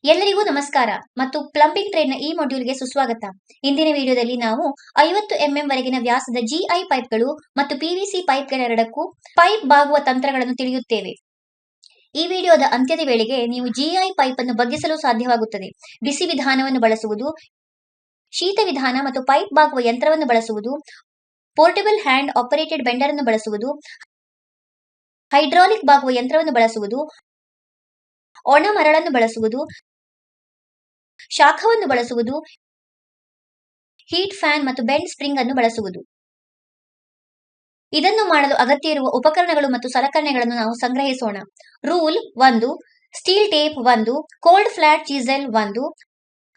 ಎಲ್ಲರಿಗೂ ನಮಸ್ಕಾರ ಮತ್ತು ಪ್ಲಂಬಿಂಗ್ ಟ್ರೇಡ್ನ ಈ ಮಾಡ್ಯೂಲ್ಗೆ ಸುಸ್ವಾಗತ. ಇಂದಿನ ವಿಡಿಯೋದಲ್ಲಿ ನಾವು 50 mm ವರೆಗಿನ ವ್ಯಾಸದ ಜಿಐ ಪೈಪ್ಗಳು ಮತ್ತು ಪಿವಿಸಿ ಪೈಪ್ಗಳೆರಡಕ್ಕೂ ಪೈಪ್ ಬಾಗುವ ತಂತ್ರಗಳನ್ನು ತಿಳಿಯುತ್ತೇವೆ. ಈ ವಿಡಿಯೋದ ಅಂತ್ಯದ ವೇಳೆಗೆ ನೀವು ಜಿಐ ಪೈಪ್ ಅನ್ನು ಬಗ್ಗಿಸಲು ಸಾಧ್ಯವಾಗುತ್ತದೆ. ಬಿಸಿ ವಿಧಾನವನ್ನು ಬಳಸುವುದು, ಶೀತ ವಿಧಾನ ಮತ್ತು ಪೈಪ್ ಬಾಗುವ ಯಂತ್ರವನ್ನು ಬಳಸುವುದು, ಪೋರ್ಟಬಲ್ ಹ್ಯಾಂಡ್ ಆಪರೇಟೆಡ್ ಬೆಂಡರ್ ಅನ್ನು ಬಳಸುವುದು, ಹೈಡ್ರಾಲಿಕ್ ಬಾಗುವ ಯಂತ್ರವನ್ನು ಬಳಸುವುದು, ಒಣ ಮರಳನ್ನು ಬಳಸುವುದು, ಶಾಖವನ್ನು ಬಳಸುವುದು, ಹೀಟ್ ಫ್ಯಾನ್ ಮತ್ತು ಬೆಂಡ್ ಸ್ಪ್ರಿಂಗ್ ಅನ್ನು ಬಳಸುವುದು. ಇದನ್ನು ಮಾಡಲು ಅಗತ್ಯ ಇರುವ ಉಪಕರಣಗಳು ಮತ್ತು ಸಲಕರಣೆಗಳನ್ನು ನಾವು ಸಂಗ್ರಹಿಸೋಣ. Rule 1, steel tape 1, cold flat chisel 1,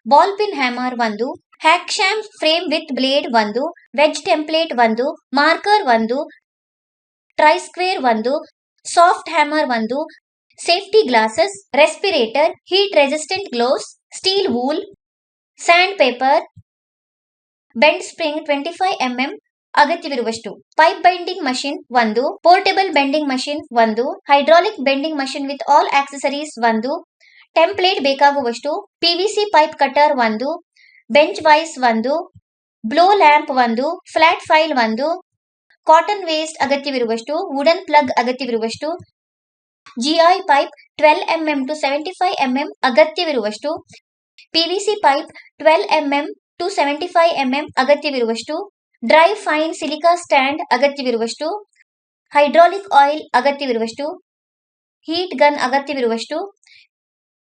ball pin hammer 1, hacksaw frame with blade 1, wedge template 1, marker 1, try square 1, soft hammer 1, safety glasses, respirator, heat resistant gloves, steel wool, sand paper, bend spring 25 mm ಅಗತ್ಯವಿರುವಷ್ಟು, pipe binding machine 1, portable bending machine 1, hydraulic bending machine with all accessories 1, template ಬೇಕಾಗುವಷ್ಟು, PVC pipe cutter 1, bench vice 1, blow lamp 1, flat file 1, cotton waste ಅಗತ್ಯವಿರುವಷ್ಟು, wooden plug ಅಗತ್ಯವಿರುವಷ್ಟು, GI pipe 12 mm to 75 mm ಅಗತ್ಯವಿರುವಷ್ಟು, PVC pipe 12 mm to 75 mm ಅಗತ್ಯವಿರುವಷ್ಟು, dry fine silica stand ಅಗತ್ಯವಿರುವಷ್ಟು, hydraulic oil ಅಗತ್ಯವಿರುವಷ್ಟು, heat gun ಅಗತ್ಯವಿರುವಷ್ಟು,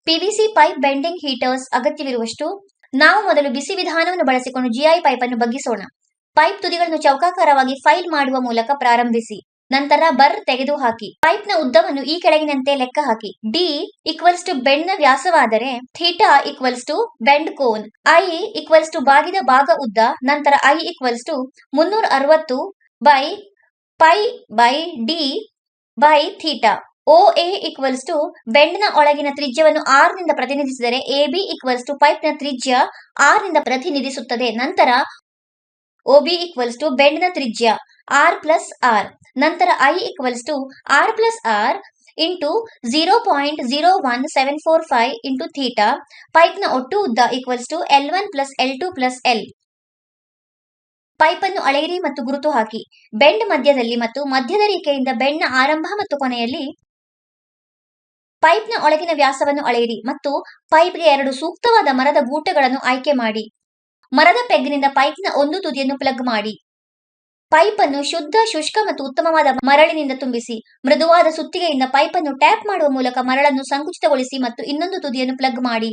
PVC pipe bending heaters ಅಗತ್ಯವಿರುವಷ್ಟು. ನಾವು ಮೊದಲು ಬಿಸಿ ವಿಧಾನವನ್ನು ಬಳಸಿಕೊಂಡು ಜಿಐ ಪೈಪ್ ಅನ್ನು ಬಗ್ಗಿಸೋಣ. ಪೈಪ್ ತುದಿಗಳನ್ನು ಚೌಕಾಕಾರವಾಗಿ ಫೈಲ್ ಮಾಡುವ ಮೂಲಕ ಪ್ರಾರಂಭಿಸಿ. ನಂತರ ಬರ್ ತೆಗೆದುಹಾಕಿ. ಪೈಪ್ನ ಉದ್ದವನ್ನು ಈ ಕೆಳಗಿನಂತೆ ಲೆಕ್ಕ ಹಾಕಿ. ಡಿ ಈಕ್ವಲ್ಸ್ ಟು ಬೆಂಡ್ನ ವ್ಯಾಸವಾದರೆ ಥೀಟಾ ಈಕ್ವಲ್ಸ್ ಟು ಬೆಂಡ್ ಕೋನ್, ಐ ಈಕ್ವಲ್ಸ್ ಟು ಬಾಗಿದ ಭಾಗ ಉದ್ದ, ನಂತರ I equals to 360 by pi by D by theta. O A equals to ಬೆಂಡ್ನ ಒಳಗಿನ ತ್ರಿಜ್ಯವನ್ನು ಆರ್ ನಿಂದ ಪ್ರತಿನಿಧಿಸಿದರೆ ಎ ಬಿ ಈಕ್ವಲ್ಸ್ ಟು ಪೈಪ್ನ ತ್ರಿಜ್ಯ ಆರ್ ನಿಂದ ಪ್ರತಿನಿಧಿಸುತ್ತದೆ. ನಂತರ OB ಈಕ್ವಲ್ಸ್ ಟು ಬೆಂಡ್ನ ತ್ರಿಜ್ಯ ಆರ್ ಪ್ಲಸ್ ಆರ್. ನಂತರ I equals to R plus R into 0.01745 into theta. ಪೈಪ್ನ ಒಟ್ಟು ಉದ್ದ equals to L1 plus L2 plus L. Pipe ಅನ್ನು ಅಳೆಯಿರಿ ಮತ್ತು ಗುರುತು ಹಾಕಿ. ಬೆಂಡ್ ಮಧ್ಯದಲ್ಲಿ ಮತ್ತು ಮಧ್ಯದ ರೇಖೆಯಿಂದ ಬೆಂಡ್ನ ಆರಂಭ ಮತ್ತು ಕೊನೆಯಲ್ಲಿ ಪೈಪ್ನ ಒಳಗಿನ ವ್ಯಾಸವನ್ನು ಅಳೆಯಿರಿ ಮತ್ತು ಪೈಪ್ಗೆ 2 ಸೂಕ್ತವಾದ ಮರದ ಗೂಟಗಳನ್ನು ಆಯ್ಕೆ ಮಾಡಿ. ಮರದ ಪೆಗ್ನಿಂದ ಪೈಪ್ನ ಒಂದು ತುದಿಯನ್ನು ಪ್ಲಗ್ ಮಾಡಿ. ಪೈಪ್ ಅನ್ನು ಶುದ್ಧ, ಶುಷ್ಕ ಮತ್ತು ಉತ್ತಮವಾದ ಮರಳಿನಿಂದ ತುಂಬಿಸಿ. ಮೃದುವಾದ ಸುತ್ತಿಗೆಯಿಂದ ಪೈಪ್ ಅನ್ನು ಟ್ಯಾಪ್ ಮಾಡುವ ಮೂಲಕ ಮರಳನ್ನು ಸಂಕುಚಿತಗೊಳಿಸಿ ಮತ್ತು ಇನ್ನೊಂದು ತುದಿಯನ್ನು ಪ್ಲಗ್ ಮಾಡಿ.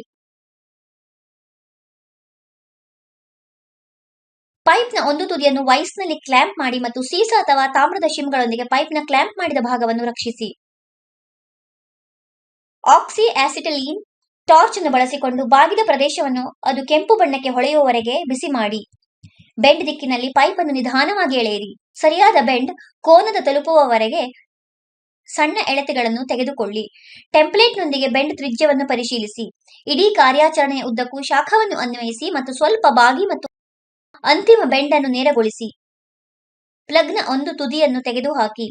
ಪೈಪ್ನ ಒಂದು ತುದಿಯನ್ನು ವೈಸ್ನಲ್ಲಿ ಕ್ಲ್ಯಾಂಪ್ ಮಾಡಿ ಮತ್ತು ಸೀಸ ಅಥವಾ ತಾಮ್ರದ ಶಿಮ್ಗಳೊಂದಿಗೆ ಪೈಪ್ನ ಕ್ಲ್ಯಾಂಪ್ ಮಾಡಿದ ಭಾಗವನ್ನು ರಕ್ಷಿಸಿ. ಆಕ್ಸಿ ಆಸಿಟಲೀನ್ ಟಾರ್ಚ್ ಅನ್ನು ಬಳಸಿಕೊಂಡು ಬಾಗಿದ ಪ್ರದೇಶವನ್ನು ಅದು ಕೆಂಪು ಬಣ್ಣಕ್ಕೆ ಹೊಳೆಯುವವರೆಗೆ ಬಿಸಿ ಮಾಡಿ. ಬೆಂಡ್ ದಿಕ್ಕಿನಲ್ಲಿ ಪೈಪ್ ಅನ್ನು ನಿಧಾನವಾಗಿ ಎಳೆಯಿರಿ. ಸರಿಯಾದ ಬೆಂಡ್ ಕೋನದ ತಲುಪುವವರೆಗೆ ಸಣ್ಣ ಎಳೆತಗಳನ್ನು ತೆಗೆದುಕೊಳ್ಳಿ. ಟೆಂಪ್ಲೇಟ್ನೊಂದಿಗೆ ಬೆಂಡ್ ತ್ರಿಜ್ಯವನ್ನು ಪರಿಶೀಲಿಸಿ. ಇಡೀ ಕಾರ್ಯಾಚರಣೆಯ ಉದ್ದಕ್ಕೂ ಶಾಖವನ್ನು ಅನ್ವಯಿಸಿ ಮತ್ತು ಸ್ವಲ್ಪ ಬಾಗಿ ಮತ್ತು ಅಂತಿಮ ಬೆಂಡ್ ಅನ್ನು ನೇರಗೊಳಿಸಿ. ಪ್ಲಗ್ನ ಒಂದು ತುದಿಯನ್ನು ತೆಗೆದುಹಾಕಿ.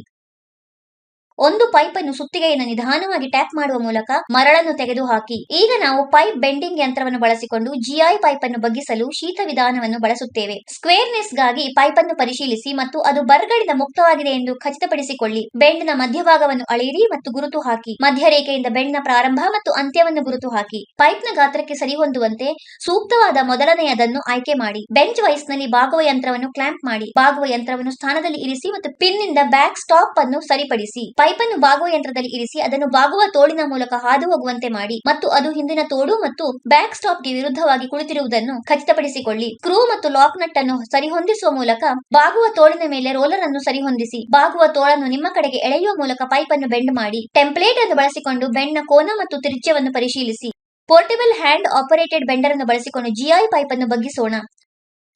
ಒಂದು ಪೈಪ್ ಅನ್ನು ಸುತ್ತಿಗೆಯನ್ನು ನಿಧಾನವಾಗಿ ಟ್ಯಾಪ್ ಮಾಡುವ ಮೂಲಕ ಮರಳನ್ನು ತೆಗೆದುಹಾಕಿ. ಈಗ ನಾವು ಪೈಪ್ ಬೆಂಡಿಂಗ್ ಯಂತ್ರವನ್ನು ಬಳಸಿಕೊಂಡು ಜಿಐ ಪೈಪ್ ಅನ್ನು ಬಗ್ಗಿಸಲು ಶೀತ ವಿಧಾನವನ್ನು ಬಳಸುತ್ತೇವೆ. ಸ್ಕ್ವೇರ್ನೆಸ್ ಗಾಗಿ ಪೈಪ್ ಅನ್ನು ಪರಿಶೀಲಿಸಿ ಮತ್ತು ಅದು ಬರ್ಗಳಿಂದ ಮುಕ್ತವಾಗಿದೆ ಎಂದು ಖಚಿತಪಡಿಸಿಕೊಳ್ಳಿ. ಬೆಂಡ್ನ ಮಧ್ಯಭಾಗವನ್ನು ಅಳೆಯಿರಿ ಮತ್ತು ಗುರುತು ಹಾಕಿ. ಮಧ್ಯರೇಖೆಯಿಂದ ಬೆಂಡ್ನ ಪ್ರಾರಂಭ ಮತ್ತು ಅಂತ್ಯವನ್ನು ಗುರುತು ಹಾಕಿ. ಪೈಪ್ನ ಗಾತ್ರಕ್ಕೆ ಸರಿಹೊಂದುವಂತೆ ಸೂಕ್ತವಾದ ಮೊದಲನೆಯದನ್ನು ಆಯ್ಕೆ ಮಾಡಿ. ಬೆಂಚ್ ವೈಸ್ನಲ್ಲಿ ಬಾಗುವ ಯಂತ್ರವನ್ನು ಕ್ಲ್ಯಾಂಪ್ ಮಾಡಿ. ಬಾಗುವ ಯಂತ್ರವನ್ನು ಸ್ಥಾನದಲ್ಲಿ ಇರಿಸಿ ಮತ್ತು ಪಿನ್ನಿಂದ ಬ್ಯಾಕ್ ಸ್ಟಾಪ್ ಅನ್ನು ಸರಿಪಡಿಸಿ. ಪೈಪ್ ಅನ್ನು ಬಾಗುವ ಯಂತ್ರದಲ್ಲಿ ಇರಿಸಿ ಅದನ್ನು ಬಾಗುವ ತೋಳಿನ ಮೂಲಕ ಹಾದು ಹೋಗುವಂತೆ ಮಾಡಿ ಮತ್ತು ಅದು ಹಿಂದಿನ ತೋಡು ಮತ್ತು ಬ್ಯಾಕ್ ಸ್ಟಾಪ್ಗೆ ವಿರುದ್ಧವಾಗಿ ಕುಳಿತಿರುವುದನ್ನು ಖಚಿತಪಡಿಸಿಕೊಳ್ಳಿ. ಸ್ಕ್ರೂ ಮತ್ತು ಲಾಕ್ ನಟ್ ಅನ್ನು ಸರಿಹೊಂದಿಸುವ ಮೂಲಕ ಬಾಗುವ ತೋಳಿನ ಮೇಲೆ ರೋಲರ್ ಅನ್ನು ಸರಿಹೊಂದಿಸಿ. ಬಾಗುವ ತೋಳನ್ನು ನಿಮ್ಮ ಕಡೆಗೆ ಎಳೆಯುವ ಮೂಲಕ ಪೈಪ್ ಅನ್ನು ಬೆಂಡ್ ಮಾಡಿ. ಟೆಂಪ್ಲೇಟ್ ಅನ್ನು ಬಳಸಿಕೊಂಡು ಬೆಂಡ್ನ ಕೋನ ಮತ್ತು ತ್ರಿಜ್ಯವನ್ನು ಪರಿಶೀಲಿಸಿ. ಪೋರ್ಟೇಬಲ್ ಹ್ಯಾಂಡ್ ಆಪರೇಟೆಡ್ ಬೆಂಡರ್ ಅನ್ನು ಬಳಸಿಕೊಂಡು ಜಿಐ ಪೈಪ್ ಅನ್ನು ಬಗ್ಗಿಸೋಣ.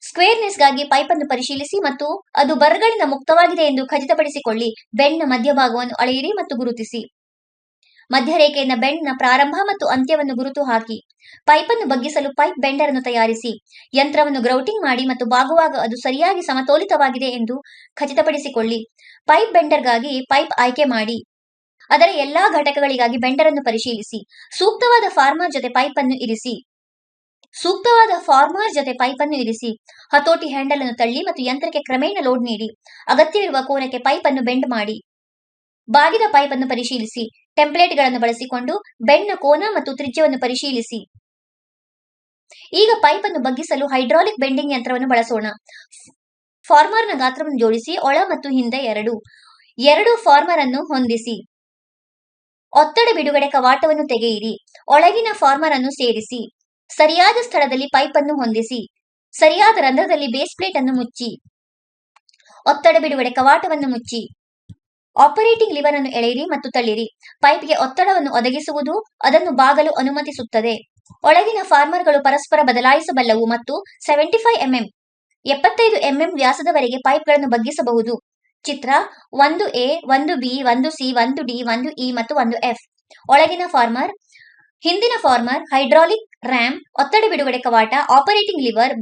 ಸ್ಕ್ವೇರ್ನೆಸ್ ಗಾಗಿ ಪೈಪ್ ಅನ್ನು ಪರಿಶೀಲಿಸಿ ಮತ್ತು ಅದು ಬರ್ಗಳಿಂದ ಮುಕ್ತವಾಗಿದೆ ಎಂದು ಖಚಿತಪಡಿಸಿಕೊಳ್ಳಿ. ಬೆಂಡ್ನ ಮಧ್ಯಭಾಗವನ್ನು ಅಳೆಯಿರಿ ಮತ್ತು ಗುರುತಿಸಿ. ಮಧ್ಯರೇಖೆಯಿಂದ ಬೆಂಡ್ನ ಪ್ರಾರಂಭ ಮತ್ತು ಅಂತ್ಯವನ್ನು ಗುರುತು ಹಾಕಿ. ಪೈಪ್ ಅನ್ನು ಬಗ್ಗಿಸಲು ಪೈಪ್ ಬೆಂಡರ್ ಅನ್ನು ತಯಾರಿಸಿ. ಯಂತ್ರವನ್ನು ಗ್ರೌಟಿಂಗ್ ಮಾಡಿ ಮತ್ತು ಬಾಗುವಾಗ ಅದು ಸರಿಯಾಗಿ ಸಮತೋಲಿತವಾಗಿದೆ ಎಂದು ಖಚಿತಪಡಿಸಿಕೊಳ್ಳಿ. ಪೈಪ್ ಬೆಂಡರ್ಗಾಗಿ ಪೈಪ್ ಆಯ್ಕೆ ಮಾಡಿ. ಅದರ ಎಲ್ಲಾ ಘಟಕಗಳಿಗಾಗಿ ಬೆಂಡರ್ ಅನ್ನು ಪರಿಶೀಲಿಸಿ. ಸೂಕ್ತವಾದ ಫಾರ್ಮರ್ ಜೊತೆ ಪೈಪ್ ಅನ್ನು ಇರಿಸಿ. ಹತೋಟಿ ಹ್ಯಾಂಡಲ್ ಅನ್ನು ತಳ್ಳಿ ಮತ್ತು ಯಂತ್ರಕ್ಕೆ ಕ್ರಮೇಣ ಲೋಡ್ ನೀಡಿ. ಅಗತ್ಯವಿರುವ ಕೋನಕ್ಕೆ ಪೈಪ್ ಅನ್ನು ಬೆಂಡ್ ಮಾಡಿ. ಬಾಗಿದ ಪೈಪ್ ಅನ್ನು ಪರಿಶೀಲಿಸಿ. ಟೆಂಪ್ಲೇಟ್ಗಳನ್ನು ಬಳಸಿಕೊಂಡು ಬೆಂಡ್ನ ಕೋನ ಮತ್ತು ತ್ರಿಜ್ಯವನ್ನು ಪರಿಶೀಲಿಸಿ. ಈಗ ಪೈಪ್ ಅನ್ನು ಬಗ್ಗಿಸಲು ಹೈಡ್ರಾಲಿಕ್ ಬೆಂಡಿಂಗ್ ಯಂತ್ರವನ್ನು ಬಳಸೋಣ. ಫಾರ್ಮರ್ನ ಗಾತ್ರವನ್ನು ಜೋಡಿಸಿ. ಒಳ ಮತ್ತು ಹಿಂದೆ ಎರಡು ಫಾರ್ಮರ್ ಅನ್ನು ಹೊಂದಿಸಿ. ಒತ್ತಡ ಬಿಡುಗಡೆ ಕವಾಟವನ್ನು ತೆಗೆಯಿರಿ. ಒಳಗಿನ ಫಾರ್ಮರ್ ಅನ್ನು ಸೇರಿಸಿ. ಸರಿಯಾದ ಸ್ಥಳದಲ್ಲಿ ಪೈಪ್ ಅನ್ನು ಹೊಂದಿಸಿ. ಸರಿಯಾದ ರಂಧ್ರದಲ್ಲಿ ಬೇಸ್ ಪ್ಲೇಟ್ ಅನ್ನು ಮುಚ್ಚಿ. ಒತ್ತಡ ಬಿಡುಗಡೆ ಕವಾಟವನ್ನು ಮುಚ್ಚಿ. ಆಪರೇಟಿಂಗ್ ಲಿವರ್ ಅನ್ನು ಎಳೆಯಿರಿ ಮತ್ತು ತಳ್ಳಿರಿ. ಪೈಪ್ಗೆ ಒತ್ತಡವನ್ನು ಒದಗಿಸುವುದು ಅದನ್ನು ಬಾಗಲು ಅನುಮತಿಸುತ್ತದೆ. ಒಳಗಿನ ಫಾರ್ಮರ್ಗಳು ಪರಸ್ಪರ ಬದಲಾಯಿಸಬಲ್ಲವು ಮತ್ತು 75 mm ವ್ಯಾಸದವರೆಗೆ ಪೈಪ್ಗಳನ್ನು ಬಗ್ಗಿಸಬಹುದು. ಚಿತ್ರ 1A, 1B, 1C, 1D, 1E ಮತ್ತು 1F. ಒಳಗಿನ ಫಾರ್ಮರ್, ಹಿಂದಿನ ಫಾರ್ಮರ್, ಹೈಡ್ರಾಲಿಕ್ ರ್ಯಾಮ್, ಒತ್ತಡ ಬಿಡುಗಡೆ ಕವಾಟ, operating lever,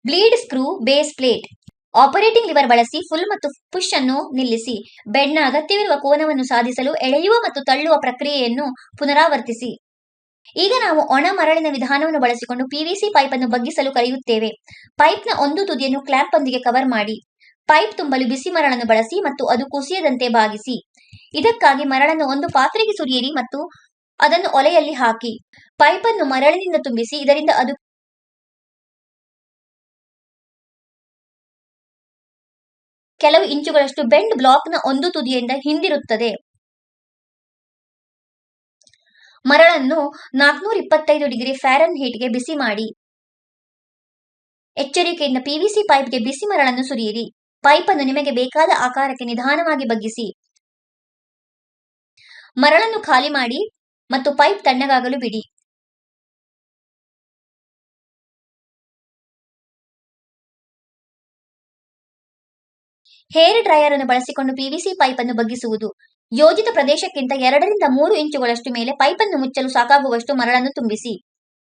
bleed screw, base plate. Operating lever ಬಳಸಿ ಫುಲ್ ಮತ್ತು ಪುಷ್ ಅನ್ನು ನಿಲ್ಲಿಸಿ. ಬೆಡ್ನ ಅಗತ್ಯವಿರುವ ಕೋನವನ್ನು ಸಾಧಿಸಲು ಎಳೆಯುವ ಮತ್ತು ತಳ್ಳುವ ಪ್ರಕ್ರಿಯೆಯನ್ನು ಪುನರಾವರ್ತಿಸಿ. ಈಗ ನಾವು ಒಣ ಮರಳಿನ ವಿಧಾನವನ್ನು ಬಳಸಿಕೊಂಡು PVC ಪೈಪ್ ಅನ್ನು ಬಗ್ಗಿಸಲು ಕಲಿಯುತ್ತೇವೆ. ಪೈಪ್ನ ಒಂದು ತುದಿಯನ್ನು ಕ್ಲಾಂಪ್ ಒಂದಿಗೆ ಕವರ್ ಮಾಡಿ. ಪೈಪ್ ತುಂಬಲು ಬಿಸಿ ಮರಳನ್ನು ಬಳಸಿ ಮತ್ತು ಅದು ಕುಸಿಯದಂತೆ ಬಾಗಿಸಿ. ಇದಕ್ಕಾಗಿ ಮರಳನ್ನು ಒಂದು ಪಾತ್ರೆಗೆ ಸುರಿಯಿರಿ ಮತ್ತು ಅದನ್ನು ಒಲೆಯಲ್ಲಿ ಹಾಕಿ. ಪೈಪ್ ಅನ್ನು ಮರಳಿನಿಂದ ತುಂಬಿಸಿ. ಇದರಿಂದ ಅದು ಕೆಲವು ಇಂಚುಗಳಷ್ಟು ಬೆಂಡ್ ಬ್ಲಾಕ್ನ ಒಂದು ತುದಿಯಿಂದ ಹಿಂದಿರುತ್ತದೆ. ಮರಳನ್ನು 425 ಡಿಗ್ರಿ ಫ್ಯಾರನ್ಹೀಟ್ಗೆ ಬಿಸಿ ಮಾಡಿ. ಎಚ್ಚರಿಕೆಯಿಂದ PVC ಪೈಪ್ಗೆ ಬಿಸಿ ಮರಳನ್ನು ಸುರಿಯಿರಿ. ಪೈಪ್ ಅನ್ನು ನಿಮಗೆ ಬೇಕಾದ ಆಕಾರಕ್ಕೆ ನಿಧಾನವಾಗಿ ಬಗ್ಗಿಸಿ. ಮರಳನ್ನು ಖಾಲಿ ಮಾಡಿ ಮತ್ತು ಪೈಪ್ ತಣ್ಣಗಾಗಲು ಬಿಡಿ. ಹೇರ್ ಡ್ರೈಯರ್ ಅನ್ನು ಬಳಸಿಕೊಂಡು PVC ಪೈಪ್ ಅನ್ನು ಬಗ್ಗಿಸುವುದು. ಯೋಜಿತ ಪ್ರದೇಶಕ್ಕಿಂತ 2 ರಿಂದ 3 ಇಂಚುಗಳಷ್ಟು ಮೇಲೆ ಪೈಪ್ ಅನ್ನು ಮುಚ್ಚಲು ಸಾಕಾಗುವಷ್ಟು ಮರಳನ್ನು ತುಂಬಿಸಿ.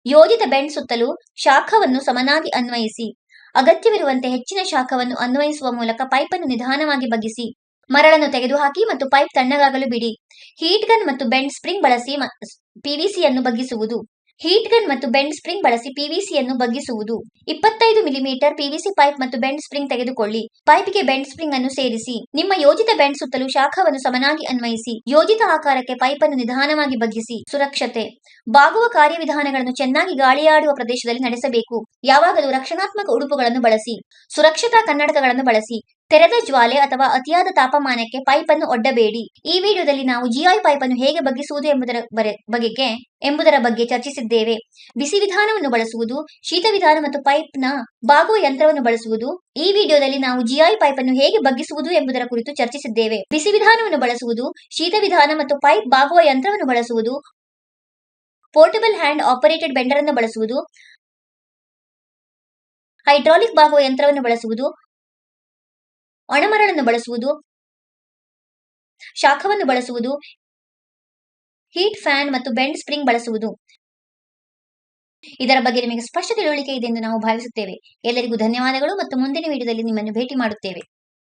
ಯೋಜಿತ ಬೆಂಡ್ ಸುತ್ತಲೂ ಶಾಖವನ್ನು ಸಮನಾಗಿ ಅನ್ವಯಿಸಿ. ಅಗತ್ಯವಿರುವಂತೆ ಹೆಚ್ಚಿನ ಶಾಖವನ್ನು ಅನ್ವಯಿಸುವ ಮೂಲಕ ಪೈಪ್ ಅನ್ನು ನಿಧಾನವಾಗಿ ಬಗ್ಗಿಸಿ. ಮರಳನ್ನು ತೆಗೆದುಹಾಕಿ ಮತ್ತು ಪೈಪ್ ತಣ್ಣಗಾಗಲು ಬಿಡಿ. ಹೀಟ್ ಗನ್ ಮತ್ತು ಬೆಂಡ್ ಸ್ಪ್ರಿಂಗ್ ಬಳಸಿ PVC ಅನ್ನು ಬಗ್ಗಿಸುವುದು. 25 ಮಿಲಿಮೀಟರ್ PVC ಪೈಪ್ ಮತ್ತು ಬೆಂಡ್ ಸ್ಪ್ರಿಂಗ್ ತೆಗೆದುಕೊಳ್ಳಿ. ಪೈಪ್ಗೆ ಬೆಂಡ್ ಸ್ಪ್ರಿಂಗ್ ಅನ್ನು ಸೇರಿಸಿ. ನಿಮ್ಮ ಯೋಜಿತ ಬೆಂಡ್ ಸುತ್ತಲೂ ಶಾಖವನ್ನು ಸಮನಾಗಿ ಅನ್ವಯಿಸಿ. ಯೋಜಿತ ಆಕಾರಕ್ಕೆ ಪೈಪ್ ಅನ್ನು ನಿಧಾನವಾಗಿ ಬಗ್ಗಿಸಿ. ಸುರಕ್ಷತೆ. ಬಾಗುವ ಕಾರ್ಯವಿಧಾನಗಳನ್ನು ಚೆನ್ನಾಗಿ ಗಾಳಿಯಾಡುವ ಪ್ರದೇಶದಲ್ಲಿ ನಡೆಸಬೇಕು. ಯಾವಾಗಲೂ ರಕ್ಷಣಾತ್ಮಕ ಉಡುಪುಗಳನ್ನು ಬಳಸಿ. ಸುರಕ್ಷತಾ ಕನ್ನಡಕಗಳನ್ನು ಬಳಸಿ. ತೆರೆದ ಜ್ವಾಲೆ ಅಥವಾ ಅತಿಯಾದ ತಾಪಮಾನಕ್ಕೆ ಪೈಪ್ ಅನ್ನು ಒಡ್ಡಬೇಡಿ. ಈ ವಿಡಿಯೋದಲ್ಲಿ ನಾವು GI ಪೈಪ್ ಅನ್ನು ಹೇಗೆ ಬಗ್ಗಿಸುವುದು ಎಂಬುದರ ಬಗ್ಗೆ ಚರ್ಚಿಸಿದ್ದೇವೆ. ಬಿಸಿ ವಿಧಾನವನ್ನು ಬಳಸುವುದು, ಶೀತ ವಿಧಾನ ಮತ್ತು ಪೈಪ್ನ ಬಾಗುವ ಯಂತ್ರವನ್ನು ಬಳಸುವುದು. ಈ ವಿಡಿಯೋದಲ್ಲಿ ನಾವು GI ಪೈಪ್ ಅನ್ನು ಹೇಗೆ ಬಗ್ಗಿಸುವುದು ಎಂಬುದರ ಕುರಿತು ಚರ್ಚಿಸಿದ್ದೇವೆ. ಬಿಸಿ ವಿಧಾನವನ್ನು ಬಳಸುವುದು, ಶೀತ ವಿಧಾನ ಮತ್ತು ಪೈಪ್ ಬಾಗುವ ಯಂತ್ರವನ್ನು ಬಳಸುವುದು, ಪೋರ್ಟಬಲ್ ಹ್ಯಾಂಡ್ ಆಪರೇಟೆಡ್ ಬೆಂಡರ್ ಅನ್ನು ಬಳಸುವುದು, ಹೈಡ್ರಾಲಿಕ್ ಬಾಗುವ ಯಂತ್ರವನ್ನು ಬಳಸುವುದು, ಒಣಮರಳನ್ನು ಬಳಸುವುದು, ಶಾಖವನ್ನು ಬಳಸುವುದು, ಹೀಟ್ ಫ್ಯಾನ್ ಮತ್ತು ಬೆಂಡ್ ಸ್ಪ್ರಿಂಗ್ ಬಳಸುವುದು. ಇದರ ಬಗ್ಗೆ ನಿಮಗೆ ಸ್ಪಷ್ಟ ತಿಳುವಳಿಕೆ ಇದೆ ಎಂದು ನಾವು ಭಾವಿಸುತ್ತೇವೆ. ಎಲ್ಲರಿಗೂ ಧನ್ಯವಾದಗಳು ಮತ್ತು ಮುಂದಿನ ವಿಡಿಯೋದಲ್ಲಿ ನಿಮ್ಮನ್ನು ಭೇಟಿ ಮಾಡುತ್ತೇವೆ.